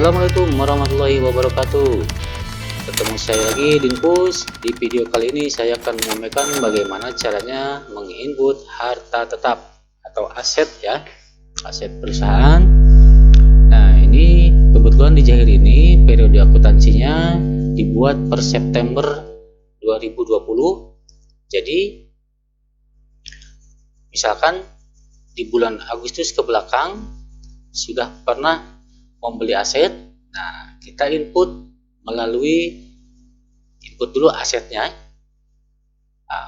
Assalamualaikum warahmatullahi wabarakatuh. Ketemu saya lagi Dinpus. Di video kali ini saya akan menyampaikan bagaimana caranya menginput harta tetap atau aset ya, aset perusahaan. Nah, ini kebetulan di Jahir ini periode akuntansinya dibuat per September 2020. Jadi misalkan di bulan Agustus ke belakang sudah pernah membeli aset, nah kita input dulu asetnya,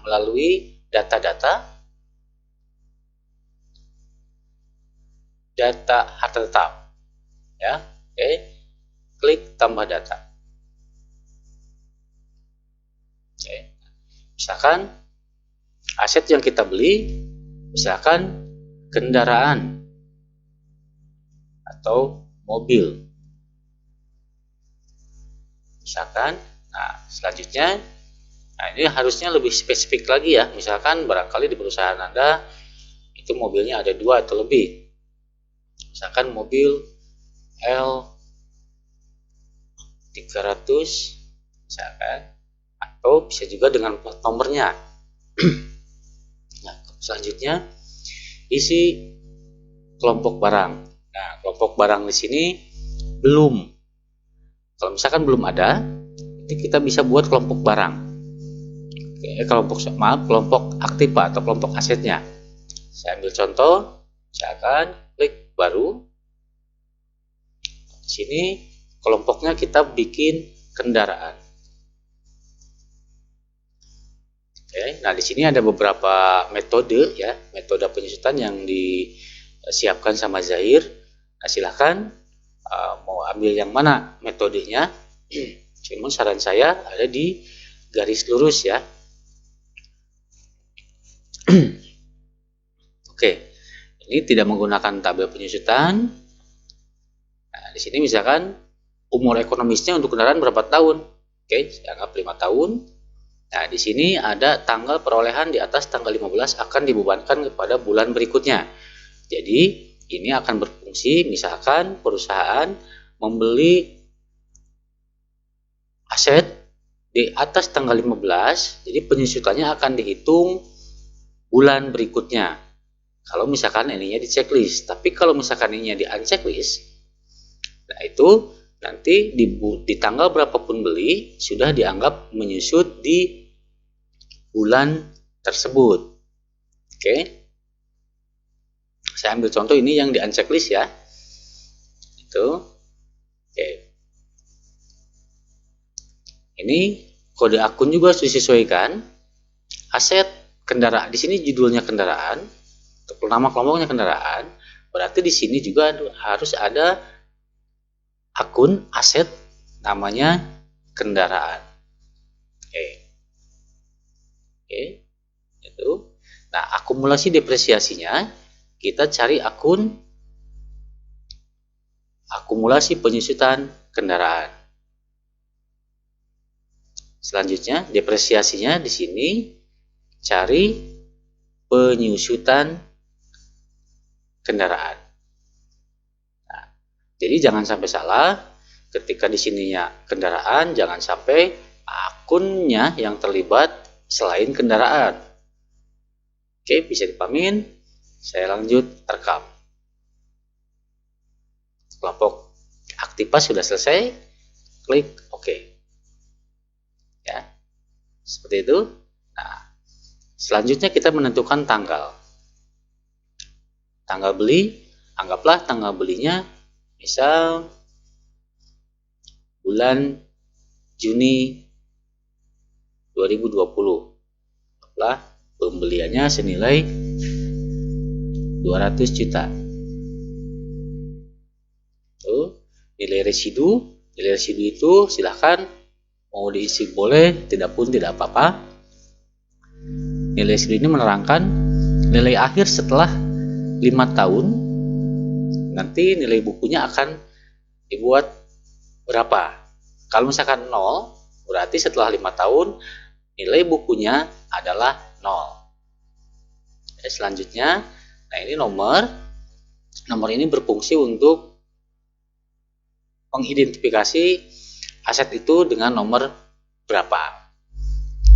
melalui data harta tetap ya. Oke, klik tambah data. Oke. Misalkan aset yang kita beli misalkan kendaraan atau mobil misalkan. Nah selanjutnya, ini harusnya lebih spesifik lagi ya. Misalkan barangkali di perusahaan Anda itu mobilnya ada 2 atau lebih, misalkan mobil L300 misalkan, atau bisa juga dengan plat nomornya. Nah selanjutnya isi kelompok barang. Nah, kelompok barang di sini belum. Kalau misalkan belum ada, itu kita bisa buat kelompok barang. Oke, kelompok aktiva atau kelompok asetnya. Saya ambil contoh, misalkan klik baru. Di sini kelompoknya kita bikin kendaraan. Oke, nah di sini ada beberapa metode ya, metode penyusutan yang disiapkan sama Zahir. Nah, silahkan mau ambil yang mana metodenya. Cuman saran saya ada di garis lurus ya. Oke, ini tidak menggunakan tabel penyusutan. Nah, di sini misalkan umur ekonomisnya untuk kendaraan berapa tahun. Oke, saya anggap 5 tahun. Nah, di sini ada tanggal perolehan di atas tanggal 15 akan dibebankan kepada bulan berikutnya. Jadi ini akan berfungsi misalkan perusahaan membeli aset di atas tanggal 15, jadi penyusutannya akan dihitung bulan berikutnya. Kalau misalkan ininya di checklist, tapi kalau misalkan ininya di unchecklist, nah itu nanti di tanggal berapapun beli sudah dianggap menyusut di bulan tersebut. Oke. Saya ambil contoh ini yang di unchecklist ya. Itu. Oke. Ini kode akun juga harus disesuaikan. Aset kendaraan di sini judulnya kendaraan, untuk nama kelompoknya kendaraan. Berarti di sini juga harus ada akun aset namanya kendaraan. Oke. Oke. Itu. Nah, akumulasi depresiasinya kita cari akun akumulasi penyusutan kendaraan. Selanjutnya, depresiasinya di sini cari penyusutan kendaraan. Nah, jadi jangan sampai salah ketika di sininya kendaraan, jangan sampai akunnya yang terlibat selain kendaraan. Oke, bisa dipamin. Saya lanjut rekam. Kelompok aktiva sudah selesai. Klik OK. Ya, seperti itu. Nah, selanjutnya kita menentukan tanggal. Tanggal beli, anggaplah tanggal belinya misal bulan Juni 2020. Anggaplah pembeliannya senilai 200 juta. Tuh, nilai residu itu silahkan mau diisi boleh, tidak pun tidak apa-apa. Nilai residu ini menerangkan nilai akhir setelah 5 tahun. Nanti nilai bukunya akan dibuat berapa. Kalau misalkan 0, berarti setelah 5 tahun nilai bukunya adalah 0. Selanjutnya, nah ini nomor ini berfungsi untuk mengidentifikasi aset itu dengan nomor berapa.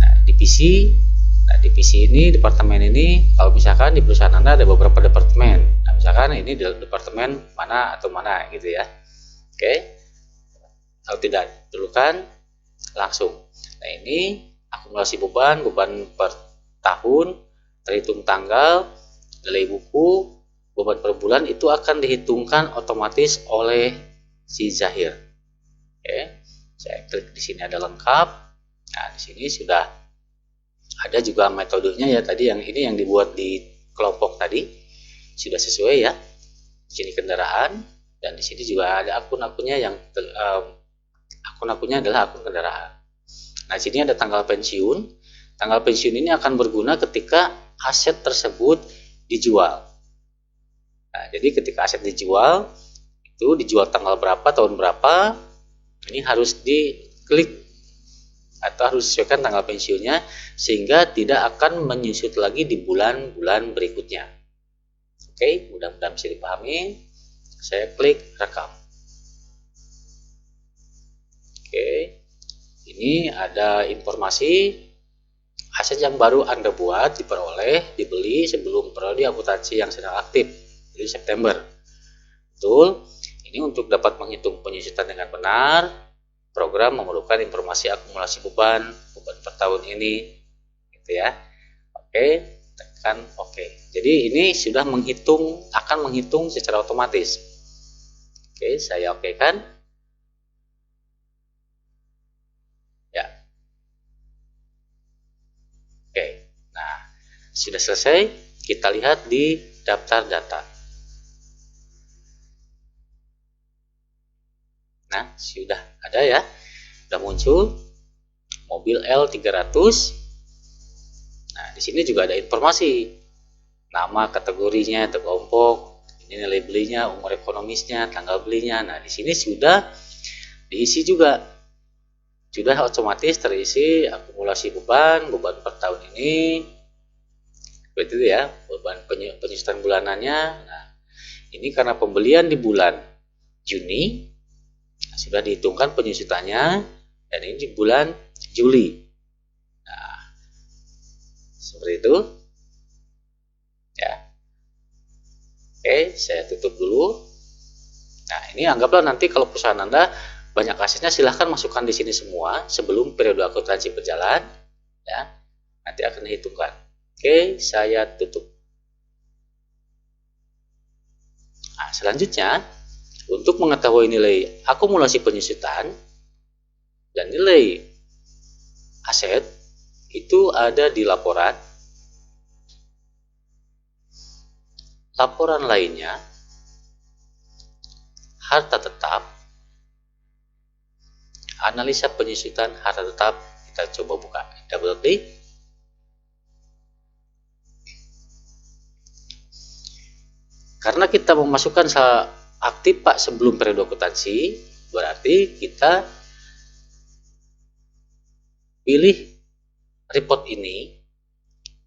Nah, divisi. Nah, divisi ini, departemen ini, kalau misalkan di perusahaan Anda ada beberapa departemen. Nah, misalkan ini di departemen mana atau mana gitu ya. Oke. Kalau tidak diperlukan, langsung. Nah, ini akumulasi beban per tahun, terhitung tanggal, nilai buku, beban per bulan itu akan dihitungkan otomatis oleh si Zahir. Oke, saya klik di sini ada lengkap. Nah, di sini sudah ada juga metodenya ya, tadi yang ini yang dibuat di kelompok tadi sudah sesuai ya. Di sini kendaraan, dan di sini juga ada akun-akunnya yang akun-akunnya adalah akun kendaraan. Nah, di sini ada tanggal pensiun. Tanggal pensiun ini akan berguna ketika aset tersebut dijual. Nah, jadi ketika aset dijual, itu dijual tanggal berapa, tahun berapa, ini harus diklik atau harus disesuaikan tanggal pensiunnya sehingga tidak akan menyusut lagi di bulan-bulan berikutnya. Oke, mudah-mudahan bisa dipahami. Saya klik rekam. Oke, ini ada informasi aset yang baru Anda buat diperoleh, dibeli sebelum periode akuntansi yang sedang aktif, jadi September. Betul. Ini untuk dapat menghitung penyusutan dengan benar, program memerlukan informasi akumulasi beban per tahun ini, gitu ya. Oke, tekan oke. Jadi ini sudah akan menghitung secara otomatis. Oke, saya oke kan? Ya. Oke. Nah, sudah selesai. Kita lihat di daftar data. Nah, sudah ada ya. Sudah muncul mobil L300. Nah, di sini juga ada informasi. Nama, kategorinya, kelompok, ini nilai belinya, umur ekonomisnya, tanggal belinya. Nah, di sini sudah diisi juga. Sudah otomatis terisi akumulasi beban per tahun ini. Seperti itu ya, beban penyusutan bulanannya. Nah, ini karena pembelian di bulan Juni, sudah dihitungkan penyusutannya, dan ini di bulan Juli. Nah, seperti itu ya. Oke, saya tutup dulu. Nah, ini anggaplah nanti kalau perusahaan Anda banyak asetnya, silahkan masukkan di sini semua sebelum periode akuntansi berjalan ya. Nanti akan dihitungkan. Oke, saya tutup. Nah, selanjutnya untuk mengetahui nilai akumulasi penyusutan dan nilai aset itu ada di laporan. Laporan lainnya, harta tetap, analisa penyusutan harta tetap. Kita coba buka, double klik. Karena kita memasukkan aktif Pak sebelum periode akuntansi, berarti kita pilih report ini,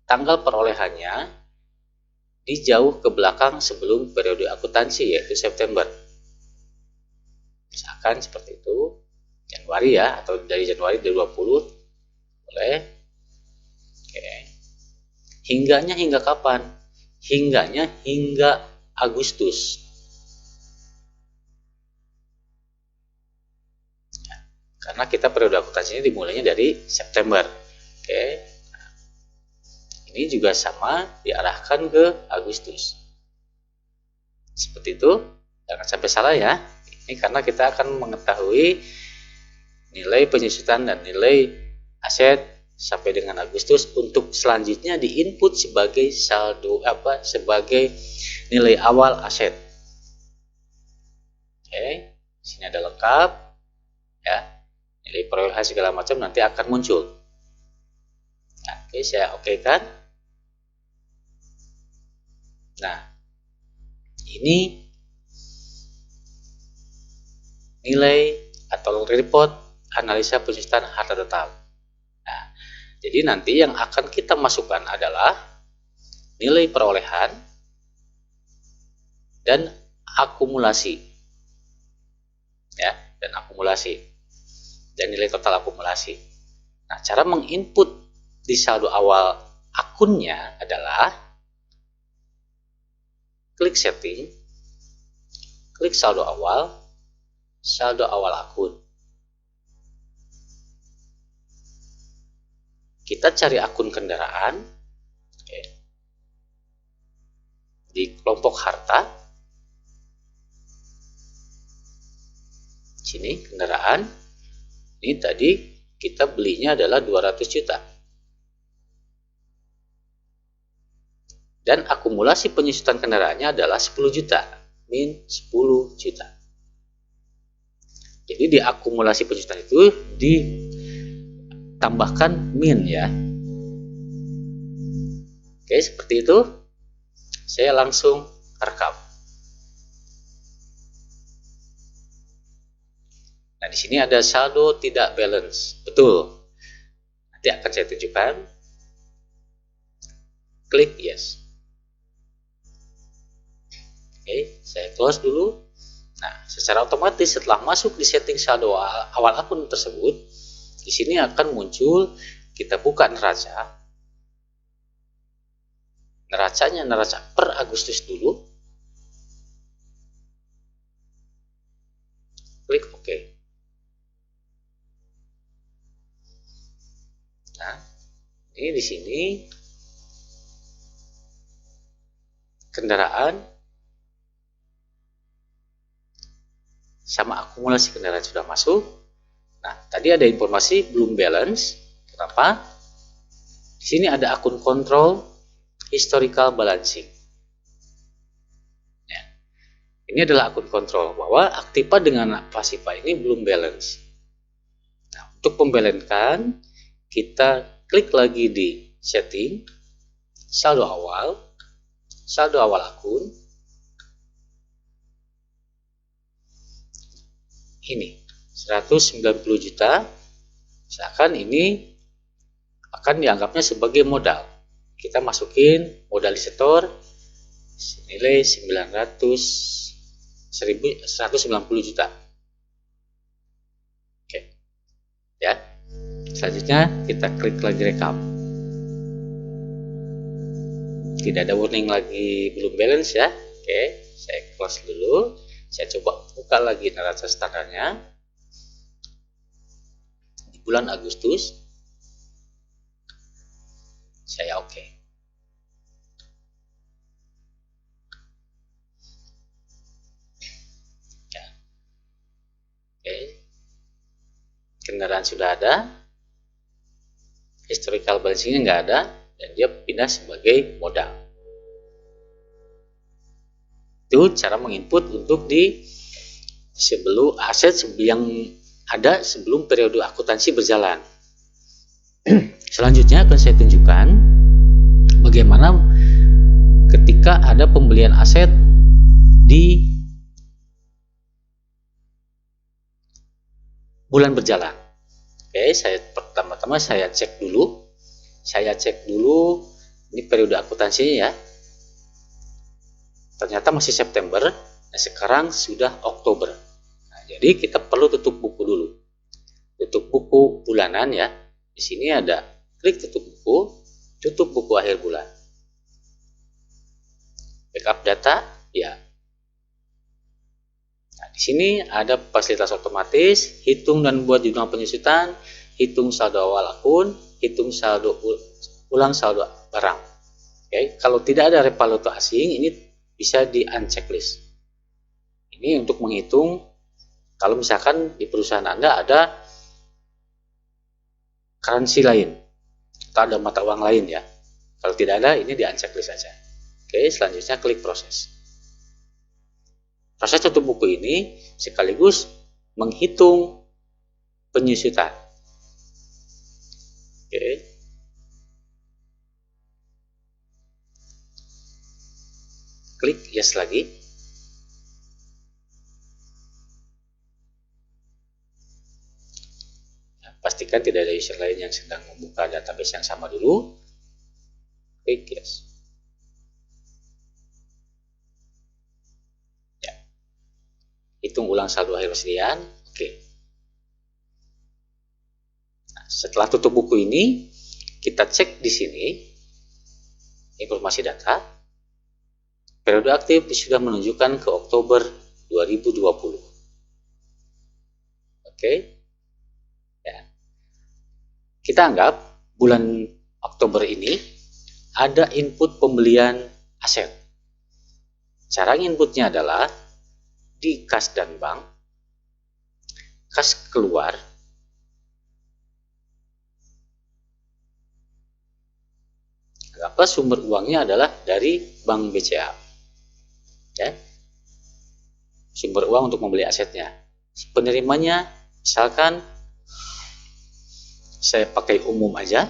tanggal perolehannya di jauh ke belakang sebelum periode akuntansi, yaitu September. Misalkan seperti itu, Januari ya, atau dari Januari 2020 boleh. Oke. Hingganya hingga kapan? Hingganya hingga Agustus. Ya, karena kita periode akuntansinya dimulainya dari September. Oke. Ini juga sama, diarahkan ke Agustus. Seperti itu, jangan sampai salah ya. Ini karena kita akan mengetahui nilai penyusutan dan nilai aset sampai dengan Agustus, untuk selanjutnya diinput sebagai saldo sebagai nilai awal aset. Oke, sini ada lengkap ya. Nilai perolehan segala macam nanti akan muncul. Nah, oke, saya oke kan? Nah, ini nilai atau report analisa penyusutan harta tetap. Nah, jadi nanti yang akan kita masukkan adalah nilai perolehan dan akumulasi. ya, dan akumulasi, dan nilai total akumulasi. Nah, cara menginput di saldo awal akunnya adalah klik setting, klik saldo awal akun. Kita cari akun kendaraan, oke, di kelompok harta, sini kendaraan, ini tadi kita belinya adalah 200 juta. Dan akumulasi penyusutan kendaraannya adalah 10 juta, min 10 juta. Jadi di akumulasi penyusutan itu ditambahkan min ya. Oke, seperti itu. Saya langsung rekam. Nah, di sini ada saldo tidak balance. Betul. Nanti akan saya tunjukkan. Klik yes. Oke, saya close dulu. Nah, secara otomatis setelah masuk di setting saldo awal akun tersebut, di sini akan muncul, kita buka neraca. Neracanya neraca per Agustus dulu. Klik OK. Nah, ini di sini kendaraan sama akumulasi kendaraan sudah masuk. Nah, tadi ada informasi belum balance. Kenapa? Di sini ada akun kontrol historical balancing. Ya. Ini adalah akun kontrol bahwa aktiva dengan pasiva ini belum balance. Nah, untuk membalancekan, kita klik lagi di setting, saldo awal akun. Ini 190 juta, misalkan ini akan dianggapnya sebagai modal. Kita masukin modal di setor nilai 190 juta. Oke. Ya. Selanjutnya kita klik lagi rekap. Tidak ada warning lagi belum balance ya. Oke, saya close dulu. Saya coba buka lagi neraca standarnya di bulan Agustus. Saya OK. Ya. Oke. Kendaraan sudah ada, historical balancingnya nggak ada, dan dia pindah sebagai modal. Itu cara menginput untuk di sebelum aset yang ada sebelum periode akuntansi berjalan. Selanjutnya akan saya tunjukkan bagaimana ketika ada pembelian aset di bulan berjalan. Oke, pertama-tama saya cek dulu. Ini periode akuntansinya ya. Ternyata masih September, nah sekarang sudah Oktober. Nah, jadi kita perlu tutup buku dulu. Tutup buku bulanan ya. Di sini ada klik tutup buku akhir bulan. Backup data ya. Nah, di sini ada fasilitas otomatis, hitung dan buat jurnal penyusutan, hitung saldo awal akun, hitung saldo ulang saldo barang. Oke, kalau tidak ada revaluasi asing, ini bisa di unchecklist. Ini untuk menghitung kalau misalkan di perusahaan Anda ada currency lain atau ada mata uang lain ya. Kalau tidak ada, ini di unchecklist saja. Oke, selanjutnya klik proses. Proses tutup buku ini sekaligus menghitung penyusutan. Oke. Klik yes lagi. Pastikan tidak ada user lain yang sedang membuka database yang sama dulu. Klik yes. hitung ulang saldo akhir persediaan. Oke. Nah, setelah tutup buku ini, kita cek di sini informasi data. Periode aktif sudah menunjukkan ke Oktober 2020. Oke. Ya. Kita anggap bulan Oktober ini ada input pembelian aset. Cara inputnya adalah di kas dan bank, kas keluar, anggaplah sumber uangnya adalah dari Bank BCA. Ya. Sumber uang untuk membeli asetnya. Penerimanya misalkan saya pakai umum aja.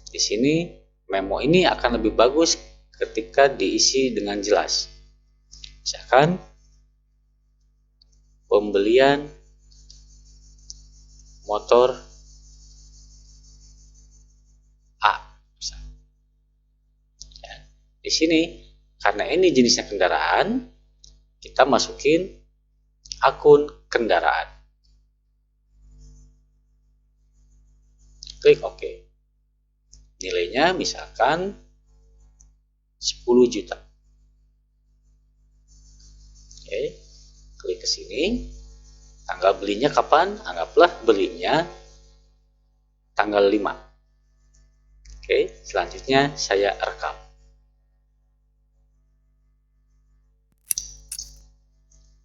Di sini memo ini akan lebih bagus ketika diisi dengan jelas. Misalkan pembelian motor A. Ya. Di sini karena ini jenisnya kendaraan, kita masukin akun kendaraan. Klik OK. Nilainya misalkan 10 juta. Oke, klik ke sini. Tanggal belinya kapan? Anggaplah belinya tanggal 5. Oke, selanjutnya saya rekam.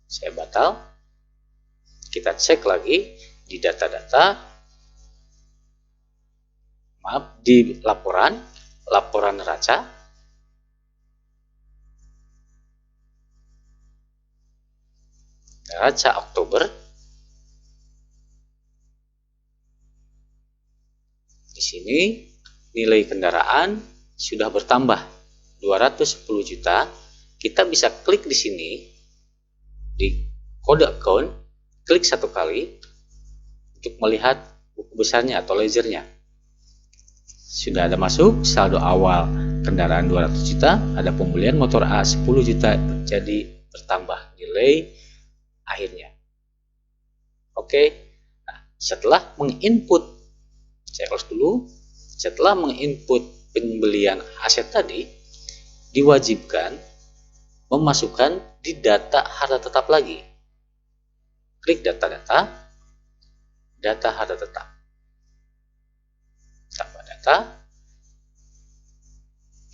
Saya batal. Kita cek lagi di data-data. Maaf, di laporan neraca. Neraca Oktober. Di sini nilai kendaraan sudah bertambah 210 juta. Kita bisa klik di sini di kode account, klik satu kali untuk melihat buku besarnya atau ledgernya. Sudah ada masuk saldo awal kendaraan 200 juta, ada pembelian motor A 10 juta, jadi bertambah nilai akhirnya. Oke. Nah, setelah menginput, saya close dulu. Setelah menginput pembelian aset tadi, diwajibkan memasukkan di data harta tetap lagi. Klik data-data, data harta tetap. Tambah data,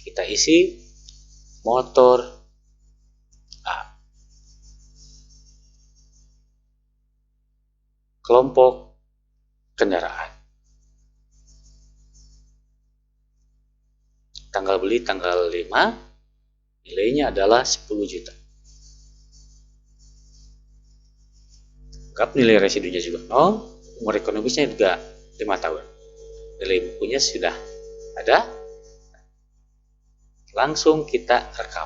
kita isi motor A. Kelompok kendaraan. Tanggal beli tanggal 5, nilainya adalah 10 juta. Anggap nilai residunya juga 0, umur ekonomisnya juga 5 tahun. Nilai bukunya sudah ada. Langsung kita rekam.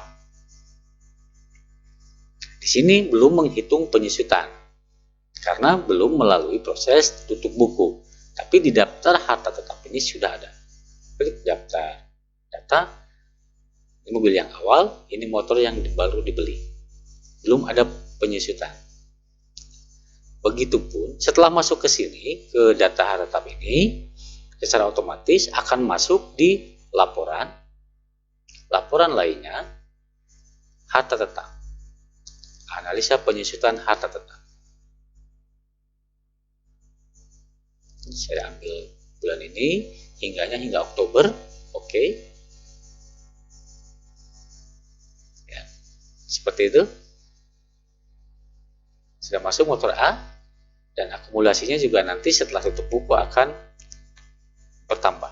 Di sini belum menghitung penyusutan karena belum melalui proses tutup buku. Tapi di daftar harta tetap ini sudah ada. Klik daftar data. Ini mobil yang awal, ini motor yang baru dibeli. Belum ada penyusutan. Begitupun setelah masuk ke sini ke data harta tetap ini, secara otomatis akan masuk di laporan lainnya, harta tetap, analisa penyusutan harta tetap. Saya ambil bulan ini, hingga Oktober, oke. Ya, seperti itu. Sudah masuk motor A, dan akumulasinya juga nanti setelah tutup buku akan bertambah,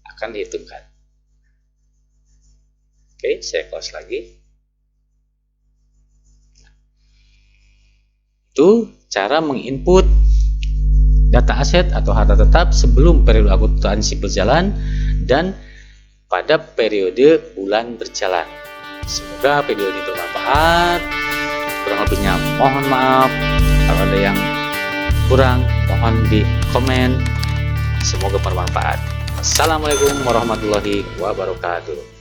akan dihitungkan. Oke, saya close lagi. Itu cara menginput data aset atau harta tetap sebelum periode akuntansi berjalan dan pada periode bulan berjalan. Semoga video ini bermanfaat. Kurang lebihnya mohon maaf. Kalau ada yang kurang, mohon di komen. Semoga bermanfaat. Assalamualaikum warahmatullahi wabarakatuh.